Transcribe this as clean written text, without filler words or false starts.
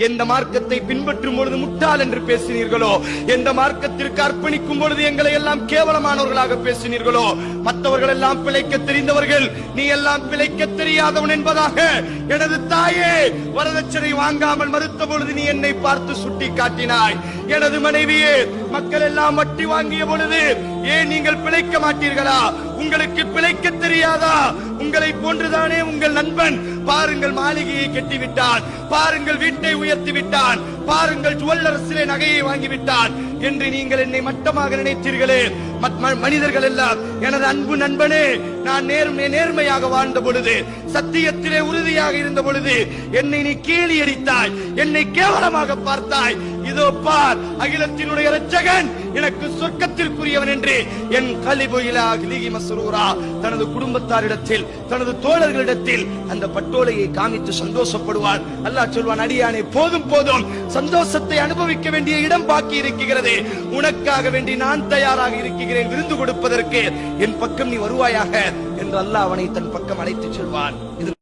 எந்த மார்க்கத்தை பின்பற்றும் பொழுது முட்டாள் என்று பேசினீர்களோ, எந்த மார்க்கத்திற்கு அர்ப்பணிக்கும் பொழுது எங்களை எல்லாம் கேவலமானவர்களாக பேசினீர்களோ, மற்றவர்கள் எல்லாம் பிழைக்க தெரிந்தவர்கள், நீ எல்லாம் பிழைக்க தெரியாதவன் என்பதாக எனது தாயே வரதட்சணை வாங்காமல் மறுத்த பொழுது நீ என்னை பார்த்து சுட்டி காட்டினாய். எனது மனைவியே, மக்கள் எல்லாம் வட்டி வாங்கிய பொழுது ஏன் நீங்கள் பிழைக்க மாட்டீர்களா? உங்களுக்கு பிழைக்க தெரியாதா? உங்களை போன்றுதானே உங்கள் நண்பன். பாருங்கள், மாளிகையை கட்டிவிட்டான், பாருங்கள் வீட்டை உயர்த்தி விட்டான், பாருங்கள் ஜுவல்லரசிலே நகையை வாங்கிவிட்டான் என்று நீங்கள் என்னை மட்டமாக நினைத்தீர்களே. மனிதர்கள் எல்லாம், எனது அன்பு நண்பனே, நான் நேர்மையாக வாழ்ந்த பொழுது, சத்தியத்திலே உறுதியாக இருந்த பொழுது என்னை நீ கேலி அடித்தாய், என்னை கேவலமாக பார்த்தாய். இதோ பார், அகிலத்தினுடைய இரட்சகன் எனக்கு சொர்க்கத்திற்குரியவன் என்று என் கலிபு இலா கிலிகி மஸ்ரூரா தனது குடும்பத்தாரிடத்தில், தனது தோழர்களிடத்தில் அந்த பட்டோலையை காமித்து சந்தோஷப்படுவார். அல்லாஹ் சொல்வான், அடியானே போதும் போதும், சந்தோஷத்தை அனுபவிக்க வேண்டிய இடம் பாக்கி இருக்கிறது. உனக்காக வேண்டி நான் தயாராக இருக்கிறேன் விருந்து கொடுப்பதற்கு. என் பக்கம் நீ வருவாயாக என்று அல்லாஹ் அவனை தன் பக்கம் அழைத்து செல்வான்.